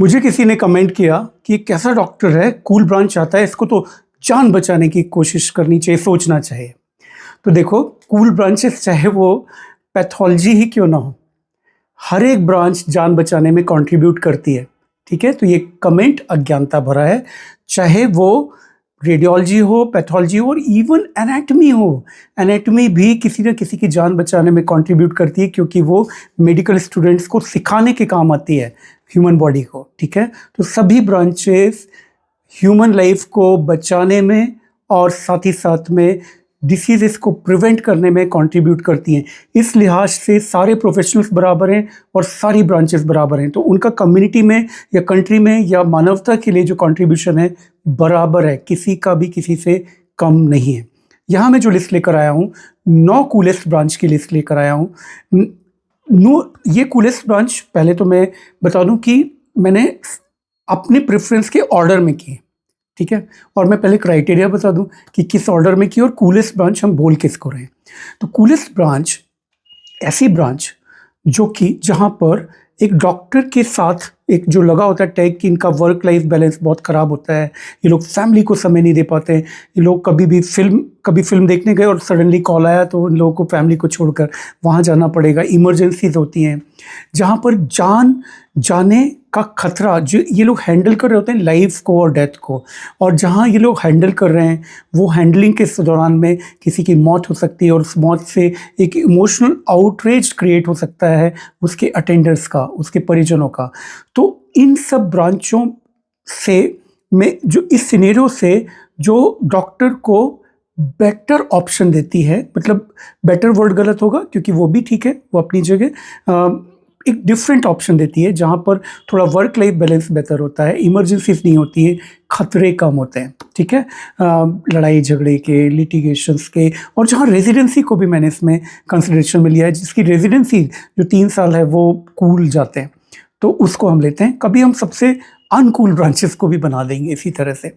मुझे किसी ने कमेंट किया कि कैसा डॉक्टर है, कूल ब्रांच आता है, इसको तो जान बचाने की कोशिश करनी चाहिए, सोचना चाहिए। तो देखो, कूल ब्रांचेस चाहे वो पैथोलॉजी ही क्यों ना हो, हर एक ब्रांच जान बचाने में कंट्रीब्यूट करती है। ठीक है, तो ये कमेंट अज्ञानता भरा है। चाहे वो रेडियोलॉजी हो, पैथोलॉजी हो और इवन एनाटमी हो, एनाटमी भी किसी न किसी की जान बचाने में कंट्रीब्यूट करती है, क्योंकि वो मेडिकल स्टूडेंट्स को सिखाने के काम आती है ह्यूमन बॉडी को। ठीक है, तो सभी ब्रांचेस ह्यूमन लाइफ को बचाने में और साथ ही साथ में डिसीजेस को प्रिवेंट करने में कंट्रीब्यूट करती हैं। इस लिहाज से सारे प्रोफेशनल्स बराबर हैं और सारी ब्रांचेस बराबर हैं, तो उनका कम्युनिटी में या कंट्री में या मानवता के लिए जो कंट्रीब्यूशन है बराबर है, किसी का भी किसी से कम नहीं है। यहाँ मैं जो लिस्ट लेकर आया हूँ, 9 कूलेस्ट ब्रांच की लिस्ट लेकर आया हूँ। ये कूलेस्ट ब्रांच पहले तो मैं बता दूं कि मैंने अपने प्रेफरेंस के ऑर्डर में किए। ठीक है, और मैं पहले क्राइटेरिया बता दूं कि किस ऑर्डर में की और कूलेस्ट ब्रांच हम बोल किसको रहे हैं। तो कूलेस्ट ब्रांच ऐसी ब्रांच जो कि जहां पर एक डॉक्टर के साथ एक जो लगा होता है टैग कि इनका वर्क लाइफ बैलेंस बहुत ख़राब होता है, ये लोग फैमिली को समय नहीं दे पाते हैं, ये लोग कभी फिल्म देखने गए और सडनली कॉल आया तो उन लोगों को फैमिली को छोड़कर वहाँ जाना पड़ेगा, इमरजेंसीज होती हैं जहाँ पर जान जाने का खतरा जो ये लोग हैंडल कर रहे होते हैं लाइफ को और डेथ को, और जहाँ ये लोग हैंडल कर रहे हैं वो हैंडलिंग के दौरान में किसी की मौत हो सकती है और उस मौत से एक इमोशनल आउटरेज क्रिएट हो सकता है उसके अटेंडर्स का, उसके परिजनों का। तो इन सब ब्रांचों से में जो इस सिनेरियो से जो डॉक्टर को बेटर ऑप्शन देती है, मतलब बेटर वर्ड गलत होगा क्योंकि वो भी ठीक है, वो अपनी जगह एक डिफरेंट ऑप्शन देती है जहाँ पर थोड़ा वर्क लाइफ बैलेंस बेहतर होता है, इमरजेंसीज नहीं होती है, खतरे कम होते हैं। ठीक है, लड़ाई झगड़े के, लिटिगेशंस के, और जहाँ रेजिडेंसी को भी मैंने इसमें कंसिडरेशन में लिया है, जिसकी रेजिडेंसी जो 3 साल है वो कूल जाते हैं, तो उसको हम लेते हैं। कभी हम सबसे अनकूल ब्रांचेस को भी बना देंगे इसी तरह से।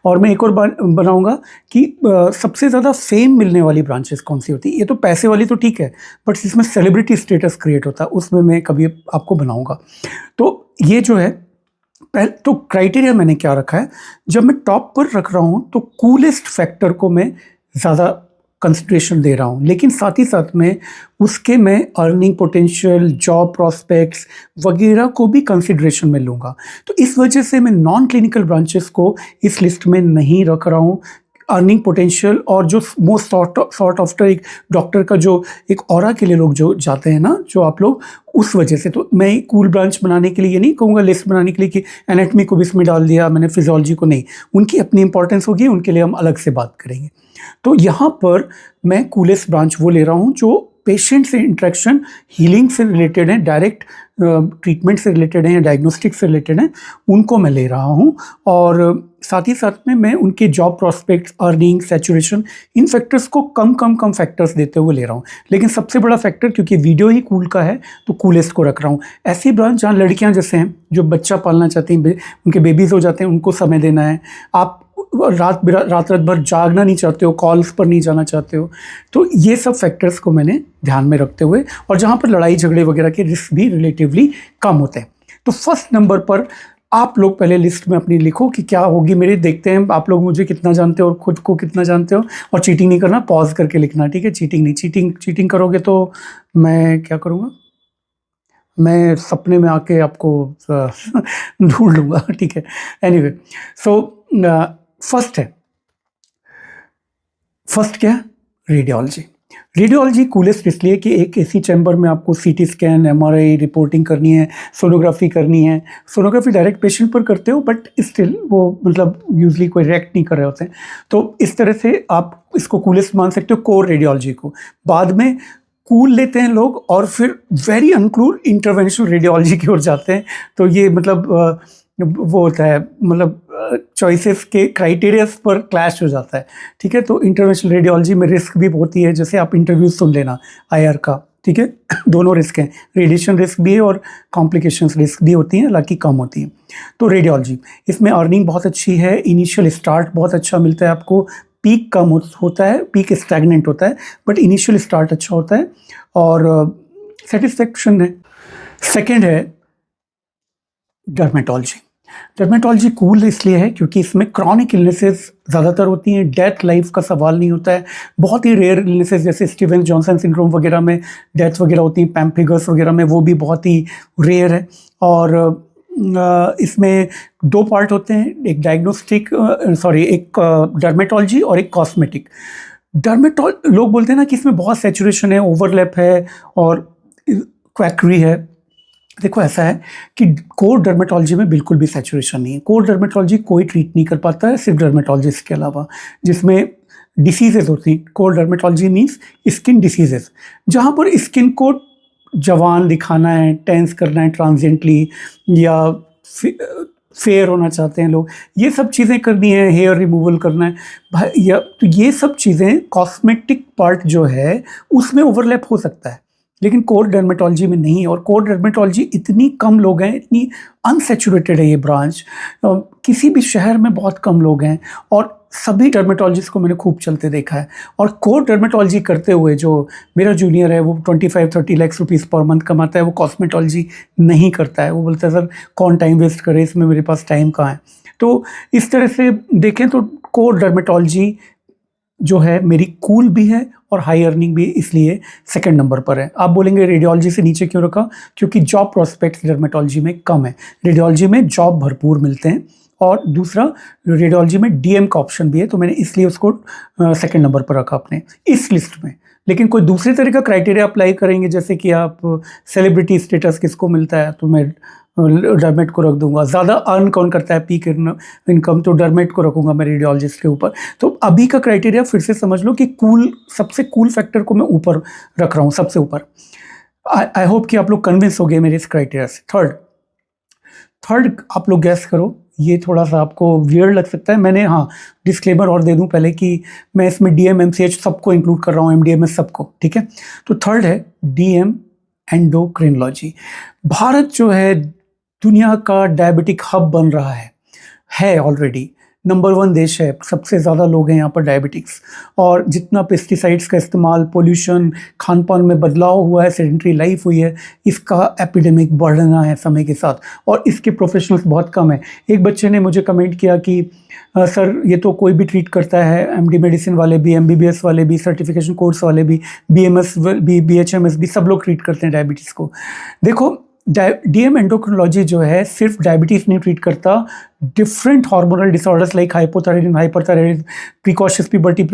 और मैं एक और बनाऊंगा कि सबसे ज़्यादा फेम मिलने वाली ब्रांचेस कौन सी होती है। ये तो पैसे वाली तो ठीक है, बट इसमें सेलिब्रिटी स्टेटस क्रिएट होता है, उसमें मैं कभी आपको बनाऊंगा। तो ये जो है पहले तो क्राइटेरिया मैंने क्या रखा है, जब मैं टॉप पर रख रहा हूँ तो कूलेस्ट फैक्टर को मैं ज़्यादा कंसिडरेशन दे रहा हूँ, लेकिन साथ ही साथ में उसके मैं अर्निंग पोटेंशियल, जॉब प्रोस्पेक्ट्स वगैरह को भी कंसिडरेशन में लूँगा। तो इस वजह से मैं नॉन क्लिनिकल ब्रांचेस को इस लिस्ट में नहीं रख रहा हूँ। अर्निंग पोटेंशियल और जो मोस्ट सॉर्ट आफ्टर एक डॉक्टर का जो एक ऑरा के लिए लोग जो जाते हैं ना, जो आप लोग, उस वजह से तो मैं कूल ब्रांच बनाने के लिए ये नहीं कहूँगा लिस्ट बनाने के लिए कि एनाटमी को भी इसमें डाल दिया मैंने, फिजियोलॉजी को नहीं, उनकी अपनी इंपॉर्टेंस होगी, उनके लिए हम अलग से बात करेंगे। तो यहाँ पर मैं कूलेस्ट ब्रांच वो ले रहा हूँ जो पेशेंट से इंटरेक्शन, हीलिंग से रिलेटेड है, डायरेक्ट ट्रीटमेंट से रिलेटेड है या डायग्नोस्टिक से रिलेटेड है, उनको मैं ले रहा हूँ। और साथ ही साथ में मैं उनके जॉब प्रॉस्पेक्ट्स, अर्निंग, सैचुरेशन, इन फैक्टर्स को कम फैक्टर्स देते हुए ले रहा हूँ। लेकिन सबसे बड़ा फैक्टर, क्योंकि वीडियो ही कूल का है, तो कूलेस्ट को रख रहा हूँ। ऐसी ब्रांच जहाँ लड़कियाँ जैसे हैं जो बच्चा पालना चाहती हैं, उनके बेबीज़ हो जाते हैं, उनको समय देना है, आप रात भर जागना नहीं चाहते हो, कॉल्स पर नहीं जाना चाहते हो, तो ये सब फैक्टर्स को मैंने ध्यान में रखते हुए, और जहाँ पर लड़ाई झगड़े वगैरह के रिस्क भी रिलेटिवली कम होते हैं। तो फर्स्ट नंबर पर आप लोग पहले लिस्ट में अपनी लिखो कि क्या होगी मेरी, देखते हैं आप लोग मुझे कितना जानते हो और खुद को कितना जानते हो। और चीटिंग नहीं करना, पॉज करके लिखना, ठीक है, चीटिंग नहीं। चीटिंग करोगे तो मैं क्या करूँगा, मैं सपने में आके आपको ढूंढ लूँगा। ठीक है, एनीवे, सो फर्स्ट क्या है, रेडियोलॉजी। रेडियोलॉजी कूलेस्ट इसलिए कि एक एसी चैम्बर में आपको सीटी स्कैन, एमआरआई रिपोर्टिंग करनी है, सोनोग्राफी करनी है। सोनोग्राफी डायरेक्ट पेशेंट पर करते हो, बट स्टिल वो मतलब यूजली कोई रिएक्ट नहीं कर रहे होते हैं, तो इस तरह से आप इसको कूलेस्ट मान सकते हो, कोर रेडियोलॉजी को। बाद में कूल लेते हैं लोग और फिर वेरी अनकूल इंटरवेंशनल रेडियोलॉजी की ओर जाते हैं। तो ये मतलब वो होता है, मतलब चॉइसेस के क्राइटेरियाज पर क्लैश हो जाता है। ठीक है, तो इंटरवेंशनल रेडियोलॉजी में रिस्क भी होती है, जैसे आप इंटरव्यू सुन लेना आईआर का, ठीक है, दोनों रिस्क हैं, रेडिएशन रिस्क भी है और कॉम्प्लिकेशंस रिस्क भी होती हैं, हालांकि कम होती हैं। तो रेडियोलॉजी, इसमें अर्निंग बहुत अच्छी है, इनिशियल स्टार्ट बहुत अच्छा मिलता है आपको, पीक कम होता है, पीक स्टैग्नेंट होता है, बट इनिशियल स्टार्ट अच्छा होता है और सेटिस्फेक्शन है। सेकेंड है डर्मेटोलॉजी। डर्मेटोलॉजी कूल इसलिए है क्योंकि इसमें क्रॉनिक इलनेसेस ज़्यादातर होती हैं, डेथ लाइफ का सवाल नहीं होता है। बहुत ही रेयर इलनेसेस जैसे स्टीवन जॉनसन सिंड्रोम वगैरह में डेथ वगैरह होती हैं, पैम्पिगस वगैरह में, वो भी बहुत ही रेयर है। और इसमें दो पार्ट होते हैं, एक डायग्नोस्टिक एक डर्मेटोलॉजी और एक कॉस्मेटिक। लोग बोलते हैं ना कि इसमें बहुत सैचुरेशन है, ओवरलैप है और क्वैकरी है। देखो ऐसा है कि कोर डर्मेटोलॉजी में बिल्कुल भी सैचुरेशन नहीं है। कोर डर्मेटोलॉजी कोई ट्रीट नहीं कर पाता है सिर्फ डर्मेटोलॉजिस्ट के अलावा, जिसमें डिसीजेज होती हैं। Core dermatology means skin diseases, जहाँ पर स्किन को जवान दिखाना है, टेंस करना है ट्रांजिएंटली, या फेयर होना चाहते हैं लोग, ये सब चीज़ें करनी है, हेयर रिमूवल करना है या तो ये सब चीज़ें कॉस्मेटिक पार्ट जो है उसमें ओवरलैप हो सकता है, लेकिन कोर डर्मेटोलॉजी में नहीं है। और कोर डर्मेटोलॉजी इतनी कम लोग हैं, इतनी अनसेचुरेटेड है ये ब्रांच, किसी भी शहर में बहुत कम लोग हैं और सभी डर्मेटोलॉजिस्ट को मैंने खूब चलते देखा है। और कोर डर्मेटोलॉजी करते हुए जो मेरा जूनियर है वो 25-30 लाख रुपीस पर मंथ कमाता है, वो कॉस्मेटोलॉजी नहीं करता है। वो बोलता है सर कौन टाइम वेस्ट करे इसमें, मेरे पास टाइम कहाँ है। तो इस तरह से देखें तो कोर डर्मेटोलॉजी जो है मेरी कूल भी है और हाई अर्निंग भी, इसलिए सेकंड नंबर पर है। आप बोलेंगे रेडियोलॉजी से नीचे क्यों रखा? क्योंकि जॉब प्रोस्पेक्ट्स डर्मेटोलॉजी में कम है, रेडियोलॉजी में जॉब भरपूर मिलते हैं। और दूसरा, रेडियोलॉजी में डीएम का ऑप्शन भी है, तो मैंने इसलिए उसको सेकंड नंबर पर रखा अपने इस लिस्ट में। लेकिन कोई दूसरे तरह का क्राइटेरिया अप्लाई करेंगे, जैसे कि आप सेलिब्रिटी स्टेटस किसको मिलता है, तो मैं डर्मेट को रख दूंगा। ज़्यादा अर्न कौन करता है पीक इनकम, तो डर्मेट को रखूंगा मैं रेडियोलॉजिस्ट के ऊपर। तो अभी का क्राइटेरिया फिर से समझ लो कि कूल, सबसे कूल फैक्टर को मैं ऊपर रख रहा हूँ, सबसे ऊपर। आई होप कि आप लोग कन्विंस हो गए मेरे इस क्राइटेरिया से। थर्ड आप लोग गैस करो, ये थोड़ा सा आपको वियर्ड लग सकता है। मैंने डिस्क्लेमर और दे दूं पहले कि मैं इसमें डीएम एमसीएच सबको इंक्लूड कर रहा हूँ, एमडीएमएस सबको, ठीक है। तो थर्ड है डीएम एंडोक्रिनोलॉजी। भारत जो है दुनिया का डायबिटिक हब बन रहा है ऑलरेडी, नंबर 1 देश है, सबसे ज़्यादा लोग हैं यहाँ पर डायबिटिक्स। और जितना पेस्टिसाइड्स का इस्तेमाल, पोल्यूशन, खान पान में बदलाव हुआ है, सेडेंटरी लाइफ हुई है, इसका एपिडेमिक बढ़ना है समय के साथ, और इसके प्रोफेशनल्स बहुत कम है। एक बच्चे ने मुझे कमेंट किया कि सर ये तो कोई भी ट्रीट करता है, एमडी मेडिसिन वाले भी, एमबीबीएस वाले भी, सर्टिफिकेशन कोर्स वाले भी, बीएमएस भी, बीएचएमएस भी, सब लोग ट्रीट करते हैं डायबिटीज़ को। देखो डीएम एंडोक्रिनोलॉजी जो है सिर्फ डायबिटीज़ नहीं ट्रीट करता, different hormonal disorders like hypothyroidism, hyperthyroidism, precocious puberty,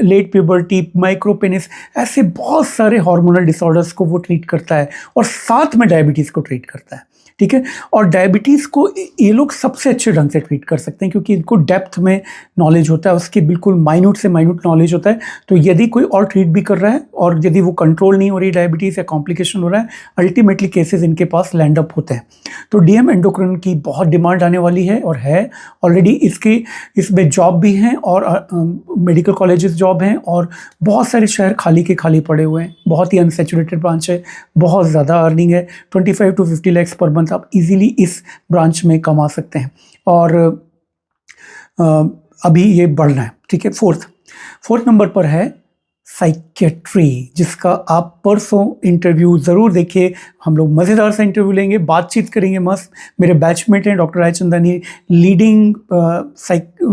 late puberty, micropenis, ऐसे बहुत सारे हार्मोनल डिसऑर्डर्स को वो ट्रीट करता है और साथ में डायबिटीज़ को ट्रीट करता है, ठीक है। और डायबिटीज़ को ये लोग सबसे अच्छे ढंग से ट्रीट कर सकते हैं क्योंकि इनको डेप्थ में नॉलेज होता है, उसके बिल्कुल माइन्यूट से माइन्यूट नॉलेज होता है। तो यदि कोई और ट्रीट भी कर रहा है और यदि वो कंट्रोल नहीं हो रही डायबिटीज़ या कॉम्प्लिकेशन हो रहा है, अल्टीमेटली केसेस इनके पास लैंड अप होते हैं। तो डीएम एंडोक्रिन की बहुत डिमांड आने वाली है और है ऑलरेडी। इसमें जॉब भी हैं और मेडिकल कॉलेजेस जॉब हैं और बहुत सारे शहर खाली के खाली पड़े हुए हैं। बहुत ही अनसेचुरेटेड ब्रांच है, बहुत ज़्यादा अर्निंग है, 25 to 50 lakhs पर मंथ आप इजीली इस ब्रांच में कमा सकते हैं और अभी ये बढ़ना है, ठीक है। फोर्थ नंबर पर है साइकेट्री, जिसका आप परसों इंटरव्यू ज़रूर देखिए। हम लोग मज़ेदार सा इंटरव्यू लेंगे, बातचीत करेंगे मस्त। मेरे बैचमेट हैं डॉक्टर राय चंदानी, लीडिंग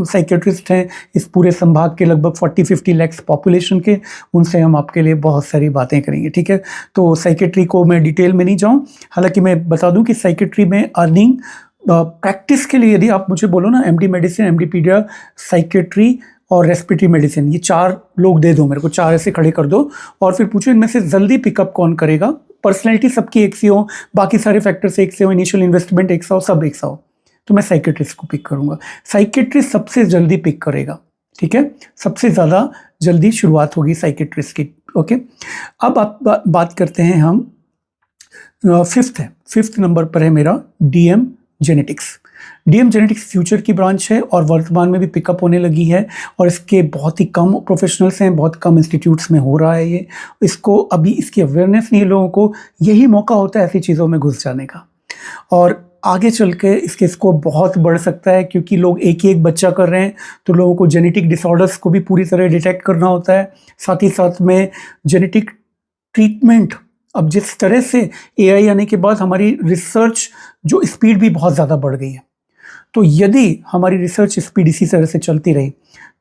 साइकेट्रिस्ट हैं इस पूरे संभाग के, लगभग 40-50 lakhs पॉपुलेशन के। उनसे हम आपके लिए बहुत सारी बातें करेंगे, ठीक है। तो साइकेट्री को मैं डिटेल में नहीं जाऊँ, हालांकि मैं बता दूं कि साइकेट्री में अर्निंग प्रैक्टिस के लिए, यदि आप मुझे बोलो ना एमडी मेडिसिन, एमडी पीडिया, साइकेट्री और रेस्पिरेटरी मेडिसिन, ये 4 लोग दे दो मेरे को, 4 ऐसे खड़े कर दो और फिर पूछो इनमें से जल्दी पिकअप कौन करेगा। पर्सनैलिटी सबकी एक सी हो, बाकी सारे फैक्टर्स एक से हो, इनिशियल इन्वेस्टमेंट एक सा हो, सब एक सा हो, तो मैं साइकेट्रिस्ट को पिक करूँगा। साइकेट्रिस्ट सबसे जल्दी पिक करेगा, ठीक है, सबसे ज़्यादा जल्दी शुरुआत होगी साइकेट्रिस्ट की, ओके। अब आप बात करते हैं हम, फिफ्थ नंबर पर है मेरा DM genetics. DM genetics future की ब्रांच है और वर्तमान में भी पिकअप होने लगी है और इसके बहुत ही कम प्रोफेशनल्स हैं, बहुत कम इंस्टीट्यूट्स में हो रहा है ये। इसको अभी इसकी अवेयरनेस नहीं है लोगों को, यही मौका होता है ऐसी चीज़ों में घुस जाने का और आगे चल के इसके स्कोप बहुत बढ़ सकता है क्योंकि लोग एक ही एक बच्चा कर रहे हैं, तो लोगों को जेनेटिक डिसऑर्डर्स को भी पूरी तरह डिटेक्ट करना होता है। साथ ही साथ में जेनेटिक ट्रीटमेंट, अब जिस तरह से एआई आने के बाद हमारी रिसर्च जो स्पीड भी बहुत ज़्यादा बढ़ गई है। तो यदि हमारी रिसर्च स्पीड इसी तरह से चलती रही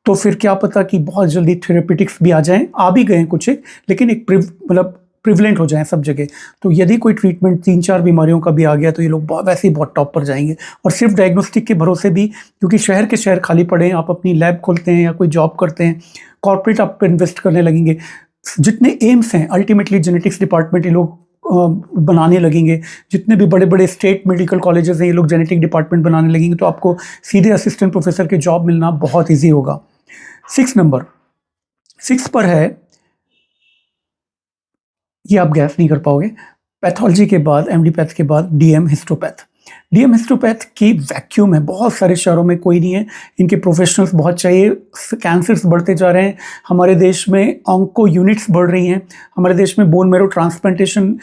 तो फिर क्या पता कि बहुत जल्दी थेरेपेटिक्स भी आ जाएं, आ भी गए हैं कुछ एक, लेकिन एक मतलब प्रिवलेंट हो जाएं सब जगह। तो यदि कोई ट्रीटमेंट 3-4 बीमारियों का भी आ गया तो ये लोग वैसे ही बहुत टॉप पर जाएंगे। और सिर्फ डायग्नोस्टिक के भरोसे भी, क्योंकि शहर के शहर खाली पड़े हैं, आप अपनी लैब खोलते हैं या कोई जॉब करते हैं, कॉर्पोरेट आप पर इन्वेस्ट करने लगेंगे, जितने एम्स हैं अल्टीमेटली जेनेटिक्स डिपार्टमेंट ये लोग बनाने लगेंगे, जितने भी बड़े बड़े स्टेट मेडिकल कॉलेजेस हैं ये लोग जेनेटिक डिपार्टमेंट बनाने लगेंगे, तो आपको सीधे असिस्टेंट प्रोफेसर के जॉब मिलना बहुत ईजी होगा। 6 पर है, ये आप गैस नहीं कर पाओगे, पैथोलॉजी के बाद, एमडी पैथ के बाद डीएम हिस्टोपैथ। डीएम हिस्टोपैथ की वैक्यूम है, बहुत सारे शहरों में कोई नहीं है, इनके प्रोफेशनल्स बहुत चाहिए। कैंसर्स बढ़ते जा रहे हैं, हमारे देश में ऑन्को यूनिट्स बढ़ रही हैं, हमारे देश में बोन मैरो ट्रांसप्लांटेशन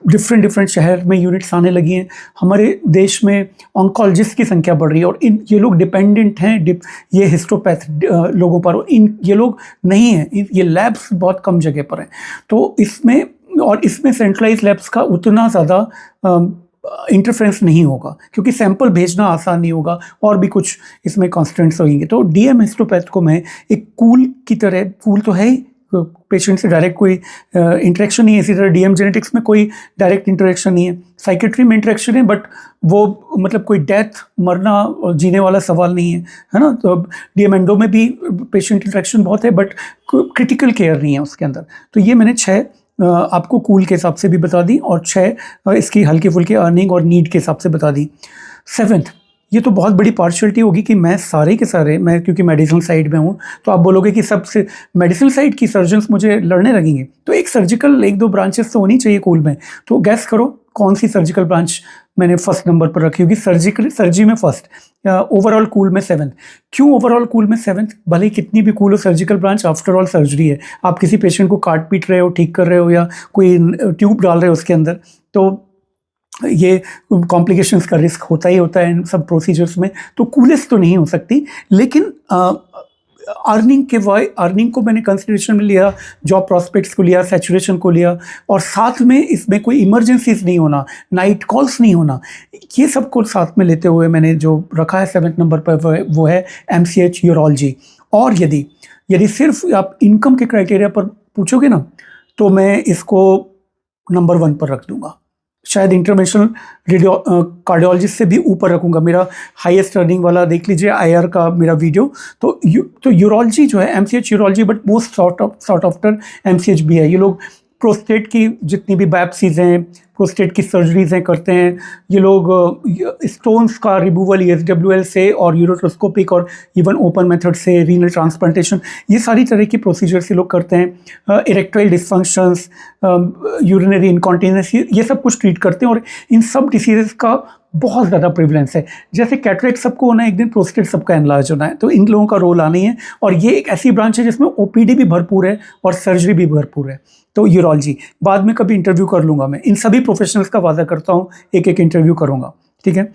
डिफरेंट शहर में यूनिट्स आने लगी हैं, हमारे देश में ऑन्कोलॉजिस्ट की संख्या बढ़ रही है। और ये लोग डिपेंडेंट हैं ये हिस्टोपैथ लोगों पर, ये लोग नहीं हैं, ये लैब्स बहुत कम जगह पर हैं। तो इसमें सेंट्रलाइज लैब्स का उतना ज़्यादा इंटरफेरेंस नहीं होगा, क्योंकि सैंपल भेजना आसान नहीं होगा और भी कुछ इसमें कॉन्स्टेंट्स होंगे। तो डीएम हिस्टोपैथ को मैं एक कूल की तरह, कूल तो है ही, पेशेंट से डायरेक्ट कोई इंटरेक्शन नहीं है, इसी तरह डीएम जेनेटिक्स में कोई डायरेक्ट इंटरेक्शन नहीं है, साइकेट्री में इंटरेक्शन है, बट वो मतलब कोई डेथ, मरना और जीने वाला सवाल नहीं है ना। तो डीएम एंडो में भी पेशेंट इंटरेक्शन बहुत है, बट क्रिटिकल केयर नहीं है उसके अंदर। तो ये मैंने 6 आपको कूल के हिसाब से भी बता दी, और 6 इसकी हल्की फुल्की अर्निंग और नीड के हिसाब से बता दी। 7th, ये तो बहुत बड़ी पार्शियलिटी होगी कि मैं सारे के सारे, मैं क्योंकि मेडिसिन साइड में हूँ, तो आप बोलोगे कि सबसे मेडिसिन साइड की सर्जन्स मुझे लड़ने लगेंगे, तो एक सर्जिकल 1-2 ब्रांचेस तो होनी चाहिए कूल में। तो गैस करो कौन सी सर्जिकल ब्रांच मैंने फर्स्ट नंबर पर रखी होगी। सर्जी में फर्स्ट, ओवरऑल कूल में 7th। क्यों ओवरऑल कूल में 7th? भले ही कितनी भी कूल हो surgical branch, after all surgery है। आप किसी पेशेंट को काट पीट रहे हो, ठीक कर रहे हो, या कोई ट्यूब डाल रहे हो उसके अंदर, तो ये कॉम्प्लिकेशंस का रिस्क होता ही होता है इन सब प्रोसीजर्स में। तो कूलेस्ट तो नहीं हो सकती, लेकिन अर्निंग को मैंने कंसिडरेशन में लिया, जॉब प्रॉस्पेक्ट्स को लिया, सैचुरेशन को लिया, और साथ में इसमें कोई इमरजेंसीज नहीं होना, नाइट कॉल्स नहीं होना, ये सब को साथ में लेते हुए मैंने जो रखा है 7th नंबर पर वो है MCH यूरोलॉजी। और यदि सिर्फ आप इनकम के क्राइटेरिया पर पूछोगे ना, तो मैं इसको नंबर 1 पर रख दूंगा, शायद इंटरवेंशनल कार्डियोलॉजिस्ट से भी ऊपर रखूंगा। मेरा हाईएस्ट अर्निंग वाला देख लीजिए IR का मेरा वीडियो। तो यूरोलॉजी जो है, MCH urology, but most sort after MCH भी है। ये लोग प्रोस्टेट की जितनी भी बायोप्सीज हैं, प्रोस्टेट की सर्जरीज हैं करते हैं, ये लोग स्टोन्स का रिमूवल ESWL से, और यूरोट्रोस्कोपिक और इवन ओपन मेथड से, रीनल ट्रांसप्लांटेशन, ये सारी तरह की प्रोसीजर्स ये लोग करते हैं। इरेक्टाइल डिसफंक्शंस, यूरिनरी इनकॉन्टिनेंस, ये सब कुछ ट्रीट करते हैं। और इन सब डिसीजेस का बहुत ज़्यादा प्रिवलेंस है। जैसे कैटरेक्ट सबको होना है एक दिन, प्रोस्टेट सबका एनलार्ज होना है, तो इन लोगों का रोल आना ही है। और ये एक ऐसी ब्रांच है जिसमें OPD भी भरपूर है और सर्जरी भी भरपूर है। तो यूरोलॉजी बाद में कभी इंटरव्यू कर लूँगा मैं, इन सभी प्रोफेशनल्स का वादा करता हूँ, एक इंटरव्यू करूँगा, ठीक है,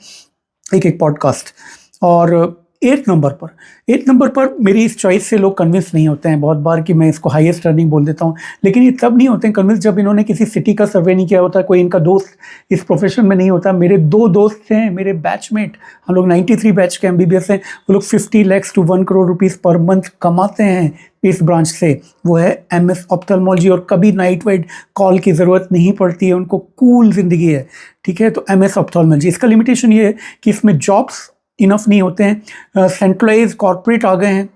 एक पॉडकास्ट। और 8 नंबर पर मेरी इस चॉइस से लोग कन्विंस नहीं होते हैं बहुत बार कि मैं इसको हाईएस्ट अर्निंग बोल देता हूँ, लेकिन ये तब नहीं होते हैं कन्विंस जब इन्होंने किसी सिटी का सर्वे नहीं किया होता, कोई इनका दोस्त इस प्रोफेशन में नहीं होता। मेरे 2 दोस्त हैं, मेरे बैचमेट, हम लोग 93 बैच के MBBS हैं, वो लोग 50 lakh to 1 crore rupees per month कमाते हैं इस ब्रांच से। वो है MS ऑप्थेल्मोलॉजी, और कभी नाइट वाइट कॉल की ज़रूरत नहीं पड़ती है उनको, कूल जिंदगी है, ठीक है। तो MS ऑप्थेल्मोलॉजी, इसका लिमिटेशन ये है कि इसमें जॉब्स इनफ नहीं होते हैं। सेंट्रलाइज कॉर्पोरेट आ गए हैं,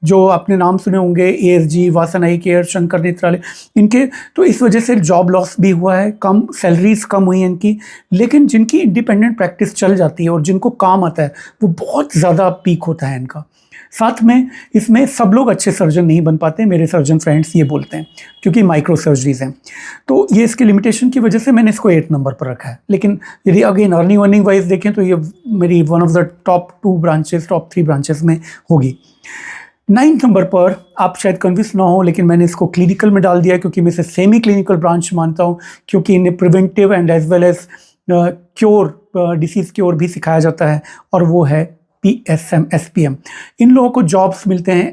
जो आपने नाम सुने होंगे, ASG, वासन आई केयर, शंकर नेत्रालय, इनके, तो इस वजह से जॉब लॉस भी हुआ है, कम सैलरीज कम हुई हैं इनकी। लेकिन जिनकी इंडिपेंडेंट प्रैक्टिस चल जाती है और जिनको काम आता है, वो बहुत ज़्यादा पीक होता है इनका। साथ में इसमें सब लोग अच्छे सर्जन नहीं बन पाते, मेरे सर्जन फ्रेंड्स ये बोलते हैं, क्योंकि माइक्रो सर्जरीज हैं। तो ये इसके लिमिटेशन की वजह से मैंने इसको 8 नंबर पर रखा है। लेकिन यदि अगेन अर्निंग वाइज देखें तो ये मेरी one of the top 2 branches, top 3 branches में होगी। 9th नंबर पर आप शायद कन्विंस ना हो, लेकिन मैंने इसको क्लिनिकल में डाल दिया, क्योंकि मैं इसे सेमी क्लिनिकल ब्रांच मानता हूँ, क्योंकि इन्हें preventive and as well as cure, disease cure भी सिखाया जाता है, और वो है PSM SPM। इन लोगों को जॉब्स मिलते हैं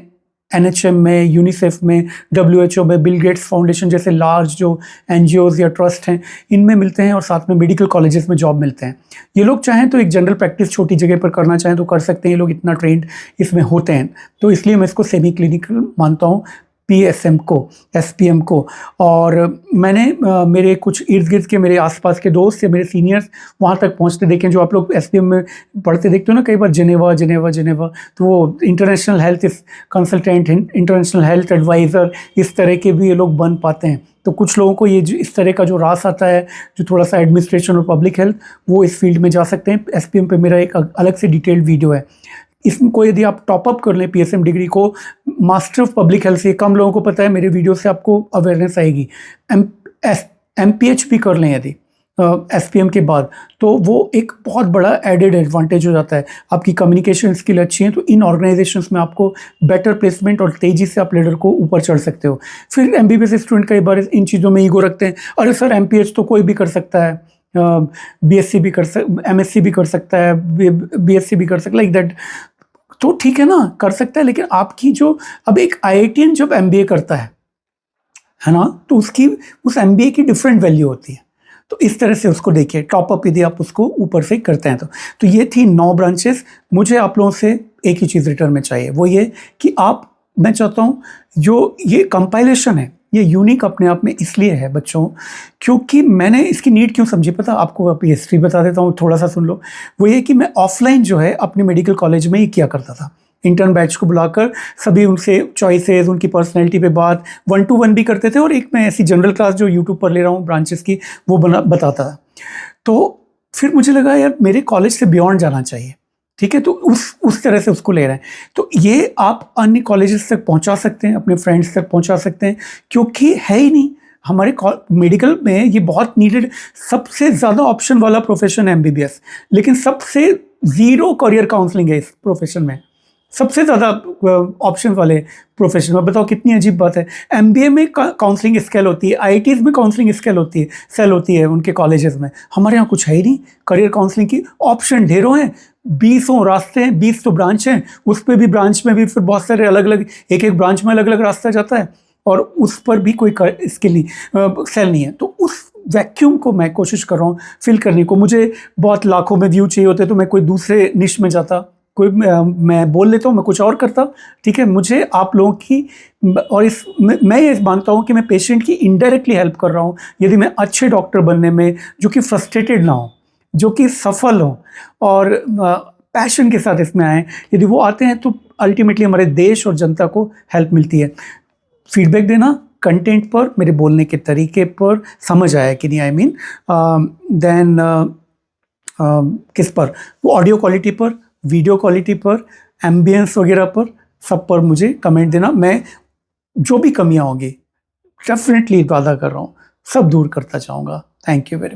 NHM में, यूनिसेफ में, WHO में, बिल गेट्स फाउंडेशन जैसे लार्ज जो NGOs या ट्रस्ट हैं, इनमें मिलते हैं और साथ में मेडिकल कॉलेजेस में जॉब मिलते हैं। ये लोग चाहें तो एक जनरल प्रैक्टिस छोटी जगह पर करना चाहें तो कर सकते हैं, ये लोग इतना ट्रेंड इसमें होते हैं। तो इसलिए मैं इसको सेमी क्लिनिकल मानता हूँ, PSM को, SPM को। और मैंने मेरे कुछ इर्द गिर्द के मेरे आसपास के दोस्त या मेरे सीनियर्स वहाँ तक पहुँचते देखें। जो आप लोग SPM में पढ़ते देखते हो ना कई बार, जिनेवा, तो वो international health consultant, international health adviser, इस तरह के भी ये लोग बन पाते हैं। तो कुछ लोगों को ये इस तरह का जो रास आता है, जो थोड़ा सा एडमिनिस्ट्रेशन और पब्लिक हेल्थ, वो इस फील्ड में जा सकते हैं। SPM पे मेरा एक अलग से डिटेल्ड वीडियो है। इसको यदि आप टॉपअप कर लें PSM डिग्री को मास्टर ऑफ पब्लिक हेल्थ से, कम लोगों को पता है, मेरे वीडियो से आपको अवेयरनेस आएगी। MPH भी कर लें यदि SPM के बाद, तो वो एक बहुत बड़ा एडेड एडवांटेज हो जाता है। आपकी कम्युनिकेशन स्किल अच्छी है तो इन ऑर्गेनाइजेशंस में आपको बेटर प्लेसमेंट और तेज़ी से आप लेडर को ऊपर चढ़ सकते हो। फिर MBBS स्टूडेंट कई बार इन चीज़ों में ईगो रखते हैं, अरे सर MPH तो कोई भी कर सकता है, BSc भी कर MSc भी कर सकता है, BSc भी कर सकता है, लाइक दैट। तो ठीक है ना, कर सकता है, लेकिन आपकी जो अब एक IITian जब MBA करता है ना, तो उसकी उस MBA की डिफरेंट वैल्यू होती है। तो इस तरह से उसको देखिए, टॉपअप यदि आप उसको ऊपर से करते हैं तो ये थी 9 ब्रांचेस। मुझे आप लोगों से एक ही चीज़ रिटर्न में चाहिए, वो ये कि मैं चाहता हूँ जो ये कंपाइलेशन है ये यूनिक अपने आप में इसलिए है बच्चों, क्योंकि मैंने इसकी नीड क्यों समझी पता आपको? अब हिस्ट्री बता देता हूँ, थोड़ा सा सुन लो। वो ये कि मैं ऑफलाइन जो है अपने मेडिकल कॉलेज में ही किया करता था। इंटर्न बैच को बुलाकर सभी उनसे चॉइसेस, उनकी पर्सनैलिटी पे बात 1-to-1 भी करते थे, और एक मैं ऐसी जनरल क्लास जो यूट्यूब पर ले रहा हूँ ब्रांचेस की, वो बताता था। तो फिर मुझे लगा यार मेरे कॉलेज से बियॉन्ड जाना चाहिए, ठीक है, तो उस तरह से उसको ले रहे हैं। तो ये आप अन्य कॉलेजेस तक पहुंचा सकते हैं, अपने फ्रेंड्स तक पहुंचा सकते हैं, क्योंकि है ही नहीं हमारे मेडिकल में ये बहुत नीडेड, सबसे ज़्यादा ऑप्शन वाला प्रोफेशन है MBBS, लेकिन सबसे ज़ीरो करियर काउंसलिंग है इस प्रोफेशन में, सबसे ज़्यादा ऑप्शन वाले प्रोफेशन में। बताओ कितनी अजीब बात है। MBA में काउंसलिंग स्केल होती है, IITs में काउंसलिंग स्केल होती है, सेल होती है उनके कॉलेजेस में। हमारे यहाँ कुछ है ही नहीं करियर काउंसलिंग की। ऑप्शन ढेरों हैं, 20 रास्ते हैं, 20 तो ब्रांच हैं, उस पर भी ब्रांच में भी फिर बहुत सारे अलग अलग, एक ब्रांच में अलग अलग रास्ता जाता है, और उस पर भी कोई स्किल नहीं, सेल नहीं है। तो उस वैक्यूम को मैं कोशिश कर रहा हूँ फिल करने को। मुझे बहुत लाखों में व्यू चाहिए होते तो मैं कोई दूसरे निश में जाता, कोई मैं बोल लेता हूँ, मैं कुछ और करता, ठीक है। मुझे आप लोगों की, और मैं ये मानता हूँ कि मैं पेशेंट की इनडायरेक्टली हेल्प कर रहा हूँ यदि मैं अच्छे डॉक्टर बनने में, जो कि फ्रस्ट्रेटेड ना हो, जो कि सफल हो और पैशन के साथ इसमें आए। यदि वो आते हैं तो अल्टीमेटली हमारे देश और जनता को हेल्प मिलती है। फीडबैक देना कंटेंट पर, मेरे बोलने के तरीके पर, समझ आया कि नहीं, आई मीन देन किस पर, वो ऑडियो क्वालिटी पर, वीडियो क्वालिटी पर, एम्बियंस वगैरह पर, सब पर मुझे कमेंट देना। मैं जो भी कमियां होंगी डेफिनेटली वादा कर रहा हूँ सब दूर करता जाऊँगा। Thank you very much.